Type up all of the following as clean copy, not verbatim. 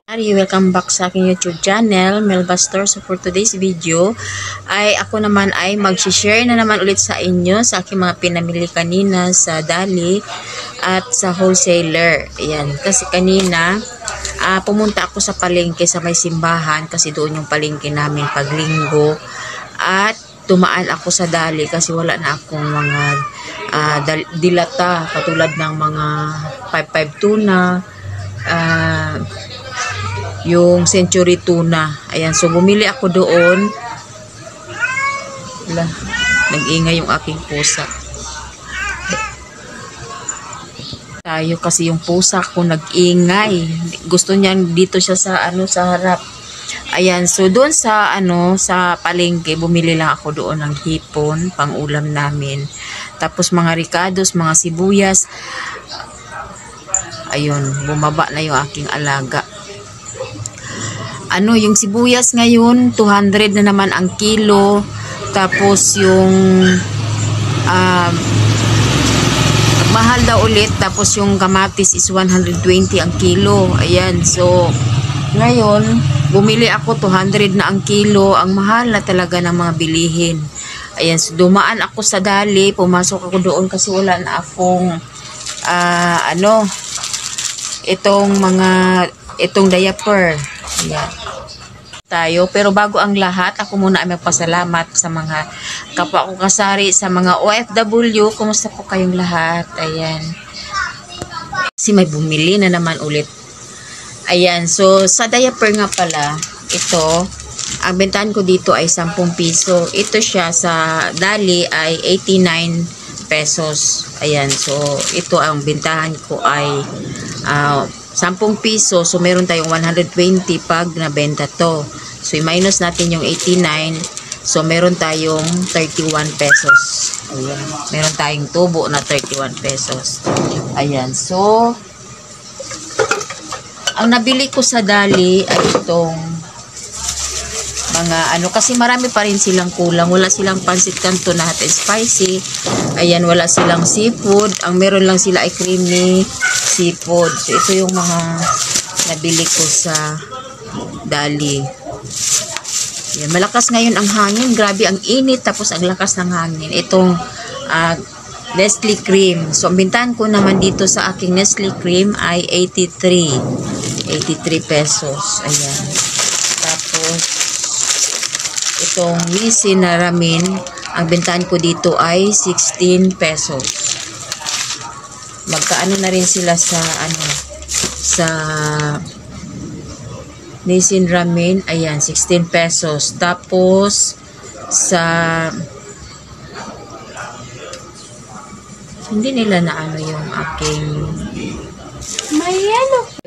Welcome back sa aking YouTube channel, Melba Store. So for today's video, ay ako naman ay mag-share na naman ulit sa inyo sa aking mga pinamili kanina sa Dali at sa wholesaler. Ayan, kasi kanina pumunta ako sa palengke sa may simbahan kasi doon yung palengke namin pag linggo. At tumaan ako sa Dali kasi wala na akong mga dilata katulad ng mga 5-5 tuna, yung century tuna. Ayan, so bumili ako doon. Wala, nag-ingay yung aking pusa. Tayo kasi yung pusa ko nag-ingay. Gusto niya dito siya sa sa harap. Ayan, so doon sa sa palengke bumili lang ako doon ng hipon pang ulam namin. Tapos mga ricados, mga sibuyas. Ayun, bumaba na yung aking alaga. Yung sibuyas ngayon 200 na naman ang kilo, tapos yung mahal daw ulit, tapos yung kamatis is 120 ang kilo. Ayan, so ngayon bumili ako 200 na ang kilo. Ang mahal na talaga ng mga bilihin. Ayan, so dumaan ako sa Dali, pumasok ako doon kasi wala na akong itong diaper. Ayan. Tayo. Pero bago ang lahat, ako muna ay magpasalamat sa mga kapwa ko kasari, sa mga OFW. Kumusta po kayong lahat? Ayan. Kasi may bumili na naman ulit. Ayan. So, sa diaper nga pala, ito, ang bentahan ko dito ay 10 piso. Ito siya sa Dali ay 89 pesos. Ayan. So, ito ang bentahan ko ay 10 piso, so meron tayong 120 pag nabenta to. So i-minus natin yung 89, so meron tayong 31 pesos. Ayan, meron tayong tubo na 31 pesos. Ayan, so ang nabili ko sa Dali ay itong mga kasi marami pa rin silang kulang. Wala silang pansit canton na hot and spicy. Ayan, wala silang seafood. Ang meron lang sila ay creamy seafood. So ito yung mga nabili ko sa Dali. Ayan, malakas ngayon ang hangin. Grabe ang init, tapos ang lakas ng hangin. Itong Nestle cream. So ang bintahan ko naman dito sa aking Nestle cream ay 83 pesos. Ayan. Tapos itong Nissin na ramen, ang bentahan ko dito ay 16 pesos. Magkaano na rin sila sa sa Nissin ramen. Ayan, 16 pesos. Tapos sa hindi nila na yung aking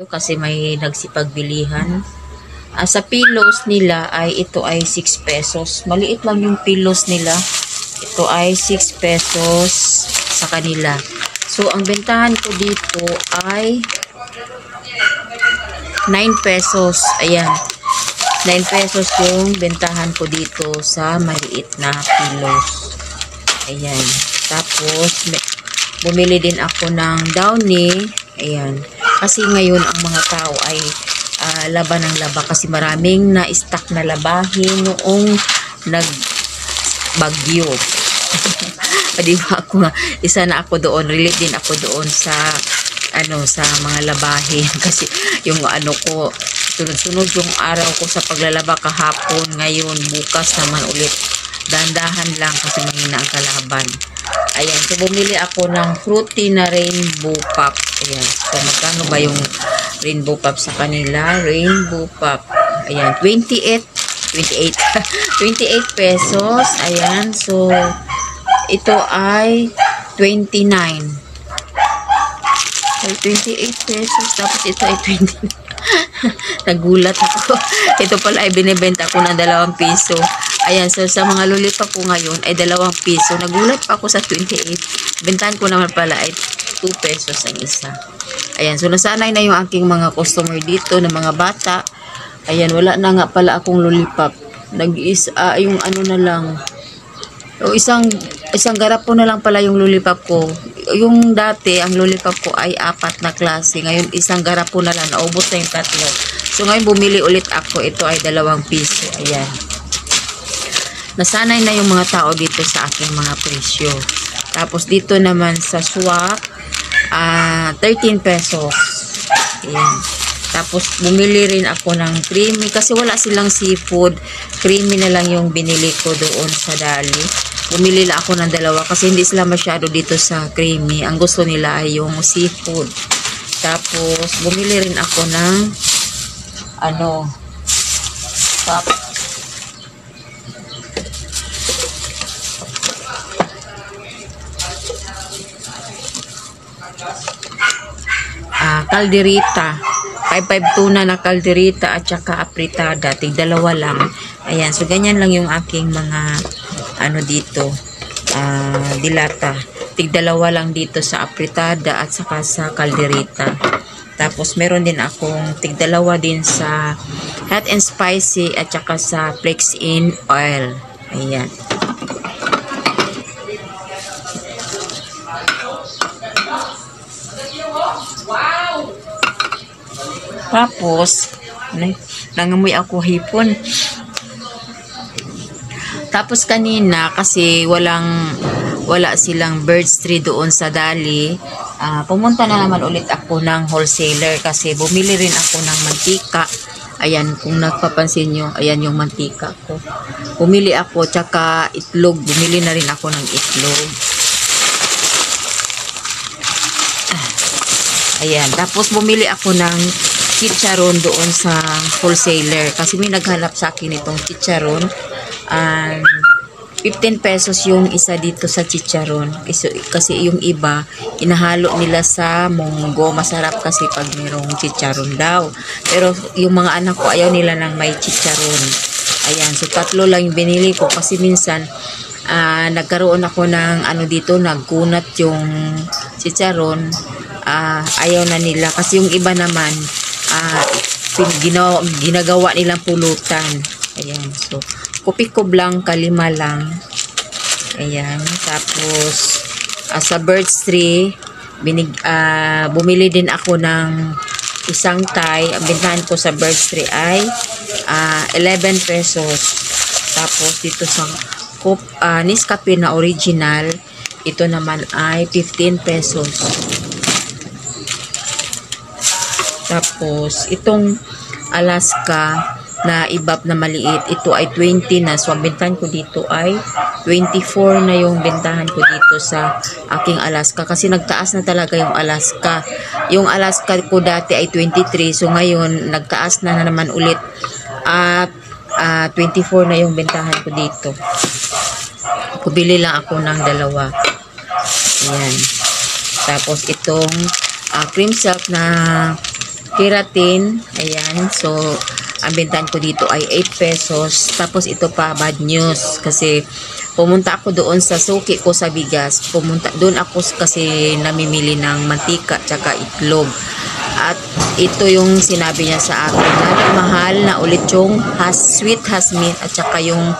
kasi may nagsipagbilihan. Sa pillows nila ay ito ay 6 pesos. Maliit lang yung pillows nila. Ito ay 6 pesos sa kanila. So ang bentahan ko dito ay 9 pesos. Ayan. 9 pesos yung bentahan ko dito sa maliit na pillows. Ayan. Tapos bumili din ako ng Downy. Ayan. Kasi ngayon ang mga tao ay laban ng laba kasi maraming na-stock na labahin noong nagbagyo. Di ba ako isa na ako doon, relate din ako doon sa sa mga labahin kasi yung ko sunod-sunod yung araw ko sa paglalaba kahapon, ngayon bukas naman ulit. Dandahan lang kasi mahina ang kalaban. Ayan, so bumili ako ng fruity na rainbow pop. Ayan, so magkano ba yung rainbow pop sa kanila? Rainbow pop. Ayan, 28 pesos. Ayan, so ito ay 29. Ay, 28 pesos. Tapos ito ay 29. Nagulat ako. Ito pala ay binibenta ko ng 2 piso. Ayan, so sa mga lollipop ko ngayon ay 2 piso. Nagulat pa ako sa 28. Bentahan ko naman pala ay 2 pesos ang isa. Ayan, so nasanay na yung aking mga customer dito na mga bata. Ayan, wala na nga pala akong lollipop. Yung na lang. O isang garapon na lang pala yung lollipop ko. yung dati, ang lollipop ko ay 4 na klase. Ngayon, isang garapon na lang. Naubos na yung 3. So, ngayon, bumili ulit ako. Ito ay 2 piso. Ayan. Nasanay na yung mga tao dito sa aking mga presyo. Tapos, dito naman sa swak, 13 pesos. Ayan. Tapos, bumili rin ako ng creamy. Kasi wala silang seafood. Creamy na lang yung binili ko doon sa Dali. Bumili lang ako ng 2 kasi hindi sila masyado dito sa creamy. Ang gusto nila ay yung seafood. Tapos, bumili rin ako ng kalderita. 5-5 tuna na kalderita at saka apritada. Tig-2 lang. Ayan. So, ganyan lang yung aking mga dito. Dilata. Tig-2 lang dito sa apritada at saka sa kalderita. Tapos, meron din akong tig-2 din sa hot and spicy at saka sa flakes in oil. Ayan. Tapos, nangamoy ako hipon. Tapos kanina, kasi wala silang birds tree doon sa Dali, pumunta na naman ulit ako ng wholesaler kasi bumili rin ako ng mantika. Ayan, kung nagpapansin nyo, ayan yung mantika ko. Bumili ako, tsaka itlog. Bumili na rin ako ng itlog. Ayan, tapos bumili ako ng chicharon doon sa wholesaler kasi may naghanap sa akin itong chicharon. 15 pesos yung isa dito sa chicharon kasi yung iba inahalo nila sa munggo. Masarap kasi pag mayroong chicharon daw, pero yung mga anak ko ayaw nila ng may chicharon. Ayan, so 3 lang yung binili ko kasi minsan nagkaroon ako ng dito, nagkunat yung chicharon. Ayaw na nila kasi yung iba naman ginagawa nilang pulutan. Ayan, so kupikob lang, 5 lang. Ayan, tapos sa birds tree bumili din ako ng isang tie. Ang bentahan ko sa birds tree ay 11 pesos. Tapos dito sa Nescafe na original, ito naman ay 15 pesos. Tapos, itong Alaska na ibab na maliit, ito ay 20 na. So, ang bentahan ko dito ay 24 na yung bentahan ko dito sa aking Alaska. Kasi nagtaas na talaga yung Alaska. Yung Alaska ko dati ay 23. So, ngayon, nagtaas na naman ulit. At 24 na yung bentahan ko dito. Kubili lang ako ng 2. Ayan. Tapos, itong cream silk na keratin. Ayan. So, ang bentahan ko dito ay 8 pesos. Tapos, ito pa, bad news. Kasi, pumunta ako doon sa suki ko sa bigas. Doon ako kasi namimili ng mantika tsaka itlog. At ito yung sinabi niya sa akin na mahal na ulit yung sweet hasmin at saka yung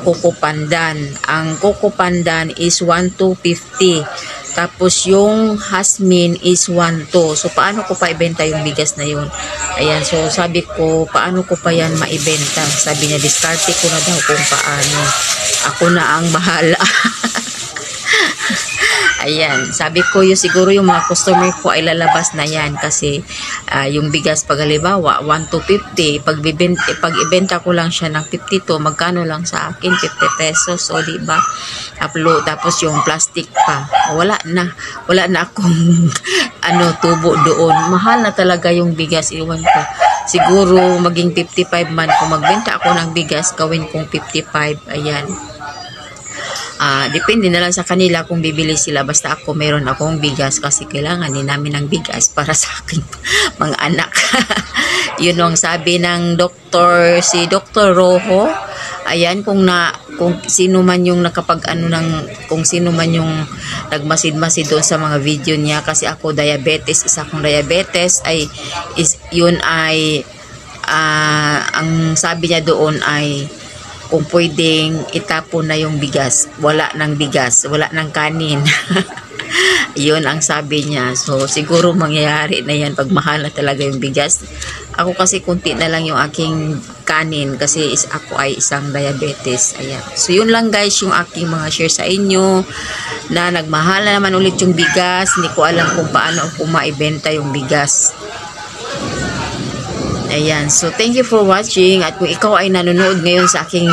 coco pandan. Ang coco pandan is 1,250. Tapos yung hasmin is 1,2. So paano ko pa ibenta yung bigas na yun? Ayan, so sabi ko, paano ko pa yan maibenta? Sabi niya, diskarte ko na daw kung paano. Ako na ang bahala. Ayan, sabi ko siguro yung mga customer ko ay lalabas na yan kasi yung bigas pag halimbawa 1,250, pag ibenta ko lang siya ng 52, magkano lang sa akin? 50 pesos, o diba? Tapos yung plastic pa, wala na akong tubo doon. Mahal na talaga yung bigas, iwan ko. Siguro maging 55 man kung magbenta ako ng bigas, gawin kong 55. Ayan. Depende na lang sa kanila kung bibili sila. Basta ako, meron akong bigas kasi kailangan din namin ng bigas para sa aking mga anak. Yun ang sabi ng si Dr. Rojo. Ayan, kung sino man yung kung sino man yung nagmasid-masid doon sa mga video niya, kasi ako isa akong diabetes, yun ay ang sabi niya doon ay kung pwedeng itapon na yung bigas, wala ng bigas, wala ng kanin. Yun ang sabi niya. So, siguro mangyayari na yan pag mahal na talaga yung bigas. Ako kasi kunti na lang yung aking kanin kasi ako ay isang diabetes. Ayan. So, yun lang guys yung aking mga share sa inyo na nagmahal na naman ulit yung bigas. Hindi ko alam kung paano ako maibenta yung bigas. Ayan. So, thank you for watching. At kung ikaw ay nanonood ngayon sa aking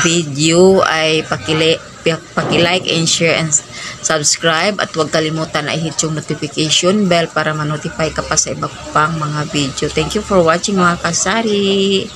video, ay paki-like and share and subscribe. At huwag kalimutan na i-hit yung notification bell para ma-notify ka pa sa iba pang mga video. Thank you for watching mga kasari.